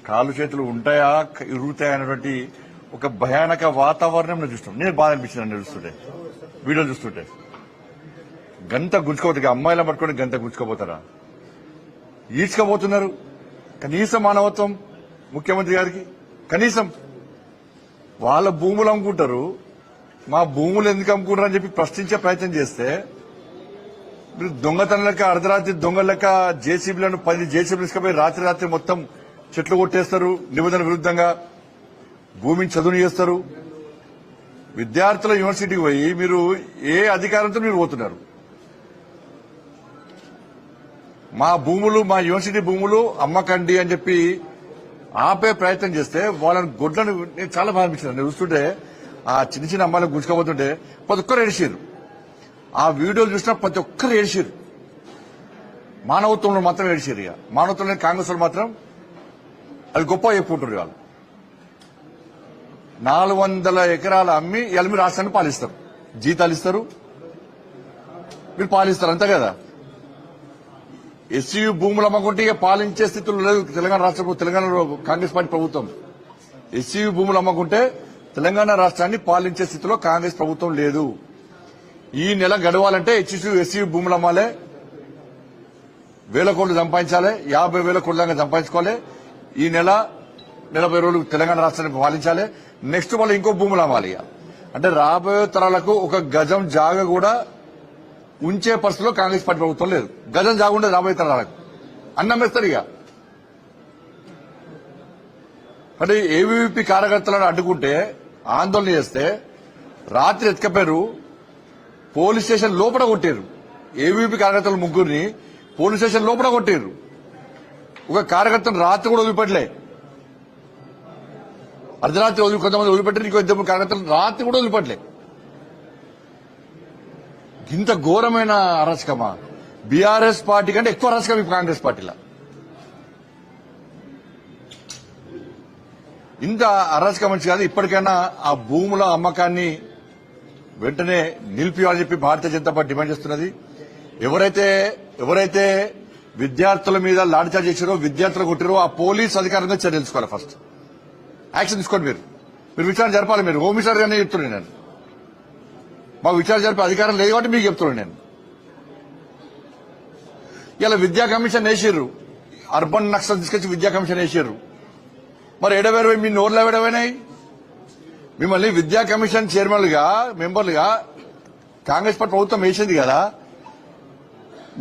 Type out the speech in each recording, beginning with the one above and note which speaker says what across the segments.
Speaker 1: కాళ్ళు చేతులు ఉంటాయా ఇరుగుతాయా అనేటువంటి ఒక భయానక వాతావరణం నేను చూస్తాం. నేను బాధ అనిపించింది చూస్తుంటే, వీడియోలు చూస్తుంటే. గంట గుంజుకోపోతే అమ్మాయిలను పట్టుకొని గంట గుంజుకోపోతారా? ఈడ్చుకోబోతున్నారు. కనీసం మానవత్వం ముఖ్యమంత్రి గారికి కనీసం. వాళ్ళ భూములు అమ్ముకుంటారు, మా భూములు ఎందుకు అమ్ముకుంటారు అని చెప్పి ప్రశ్నించే ప్రయత్నం చేస్తే మీరు దొంగతనం లెక్క అర్ధరాత్రి దొంగల లెక్క జేసీబీలను 10 జేసీబీలు తీసుకుపోయి రాత్రి మొత్తం చెట్లు కొట్టేస్తారు. నిబంధనల విరుద్ధంగా భూమిని చదువు చేస్తారు. విద్యార్థుల యూనివర్సిటీకి పోయి మీరు ఏ అధికారంతో మీరు పోతున్నారు? మా భూములు, మా యూనివర్సిటీ భూములు అమ్మకండి అని చెప్పి ఆపే ప్రయత్నం చేస్తే వాళ్ళని గొడ్లను నేను చాలా బాగా అనిపించింది. నేను చూస్తుంటే ఆ చిన్న చిన్న అమ్మాయిలను గుంజుకోబోతుంటే ప్రతి ఒక్కరు ఏడిచారు. ఆ వీడియోలు చూసినా ప్రతి ఒక్కరు ఏడిచారు. మానవత్వంలో మాత్రం ఏడిచారు. ఇక మానవత్వంలో కాంగ్రెస్ వాళ్ళు మాత్రం అది గొప్ప చెప్పుకుంటారు. వాళ్ళు 400 ఎకరాలు అమ్మి ఇవాళ మీరు రాష్ట్రాన్ని పాలిస్తారు, జీతాలు ఇస్తారు, మీరు పాలిస్తారు అంతే కదా. ఎస్సీ భూములు అమ్మకుంటే ఇక పాలించే స్థితిలో లేదు తెలంగాణ రాష్ట్ర తెలంగాణలో కాంగ్రెస్ పార్టీ ప్రభుత్వం. ఎస్సీ భూములు అమ్మకుంటే తెలంగాణ రాష్ట్రాన్ని పాలించే స్థితిలో కాంగ్రెస్ ప్రభుత్వం లేదు. ఈ నెల గడవాలంటే ఎస్సీ భూములు అమ్మాలే, 1000 కోట్లు సంపాదించాలి, 50,000 కోట్ల దాకా సంపాదించుకోవాలి. ఈ నెల 40 రోజులు తెలంగాణ రాష్ట్రాన్ని పాలించాలి. నెక్స్ట్ మళ్ళీ ఇంకో భూములు అమ్మాలి. అంటే రాబోయే తరాలకు ఒక గజం జాగ కూడా ఉంచే పరిస్థితిలో కాంగ్రెస్ పార్టీ ప్రభుత్వం లేదు. గజం జాగ ఉండదు రాబోయే తరాలకు. అన్నం వేస్తారు. ఇక అంటే ఏవీవీపీ కార్యకర్తలను అడ్డుకుంటే, ఆందోళన చేస్తే రాత్రి ఎత్తుకపోయారు, పోలీస్ స్టేషన్ లోపల కొట్టారు. ఏవీవీపీ కార్యకర్తలు 3 పోలీస్ స్టేషన్ లోపల కొట్టారు. ఒక కార్యకర్తను రాత్రి కూడా వదిలిపెట్టలే. అర్ధరాత్రి కొంతమంది వదిలిపెట్టారు, ఇంకో 2 కార్యకర్తలు రాత్రి కూడా వదిలిపెట్టలే. ఇంత ఘోరమైన అరాచకమా? బీఆర్ఎస్ పార్టీ కంటే ఎక్కువ అరాచకం ఈ కాంగ్రెస్ పార్టీలో. ఇంత అరాచకం మంచి కాదు. ఇప్పటికైనా ఆ భూముల అమ్మకాన్ని వెంటనే నిలిపియాలని చెప్పి భారతీయ జనతా పార్టీ డిమాండ్ చేస్తున్నది. ఎవరైతే విద్యార్థుల మీద లాఠీచార్జ్ చేశారో, విద్యార్థులు కొట్టారో ఆ పోలీస్ అధికారులుగా చర్యలు తీసుకోవాలి. ఫస్ట్ యాక్షన్ తీసుకోండి. మీరు విచారణ జరపాలి. మీరు హోమ్ మినిస్టర్ గానే చెప్తున్నాను నేను. మాకు విచారణ జరిపే అధికారం లేదు కాబట్టి మీకు చెప్తున్నాను నేను. ఇలా విద్యా కమిషన్ వేసారు, అర్బన్ నక్సల్ తీసుకొచ్చి విద్యా కమిషన్ వేసారు. మరి ఎడవేరు మీ నోర్లు ఎవడమైనాయి? మిమ్మల్ని విద్యా కమిషన్ చైర్మన్లుగా, మెంబర్లుగా కాంగ్రెస్ పార్టీ ప్రభుత్వం వేసింది కదా.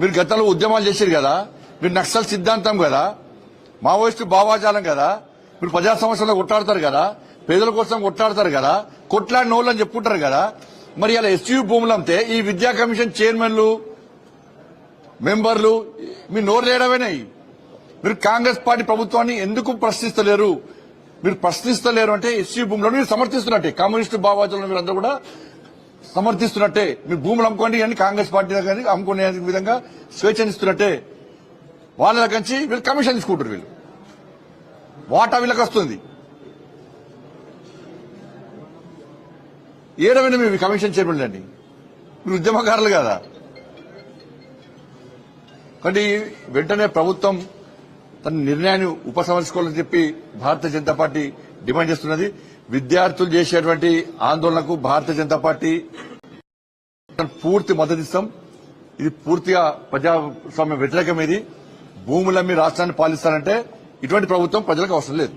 Speaker 1: మీరు గతంలో ఉద్యమాలు చేశారు కదా. మీరు నక్సల్ సిద్ధాంతం కదా, మావోయిస్టు భావాజాలం కదా. మీరు ప్రజా సమస్యల్లో కొట్లాడతారు కదా, పేదల కోసం కొట్లాడతారు కదా, కొట్లాడిన వాళ్ళు అని చెప్పుకుంటారు కదా. మరి ఇలా ఎస్యూ భూములు అమ్మితే ఈ విద్యా కమిషన్ చైర్మన్లు, మెంబర్లు మీ నోరు లేడవేనాయి. మీరు కాంగ్రెస్ పార్టీ ప్రభుత్వాన్ని ఎందుకు ప్రశ్నిస్తలేరు? మీరు ప్రశ్నిస్తలేరు అంటే ఎస్సీ భూములను మీరు సమర్థిస్తున్నట్టే. కమ్యూనిస్టు భావాజాలను మీరు అందరూ కూడా సమర్థిస్తున్నట్టే. మీరు భూములు అమ్ముకోండి అని కాంగ్రెస్ పార్టీ కానీ అమ్ముకునే విధంగా స్వేచ్ఛనిస్తున్నట్టే. వాళ్ళ కంచి వీళ్ళు కమిషన్ తీసుకుంటారు. వీళ్ళు వాటా వీళ్ళకి వస్తుంది. ఏడవైనా మీ కమిషన్ చైర్మన్ అండి, మీరు ఉద్యమకారులు కదా. కానీ వెంటనే ప్రభుత్వం తన నిర్ణయాన్ని ఉపసంహరించుకోవాలని చెప్పి భారతీయ జనతా పార్టీ డిమాండ్ చేస్తున్నది. విద్యార్థులు చేసేటువంటి ఆందోళనకు భారతీయ జనతా పార్టీ పూర్తి మద్దతిస్తాం. ఇది పూర్తిగా ప్రజాస్వామ్య వ్యతిరేకం. ఇది భూములమ్మి రాష్ట్రాన్ని పాలిస్తారంటే ఇటువంటి ప్రభుత్వం ప్రజలకు అవసరం లేదు.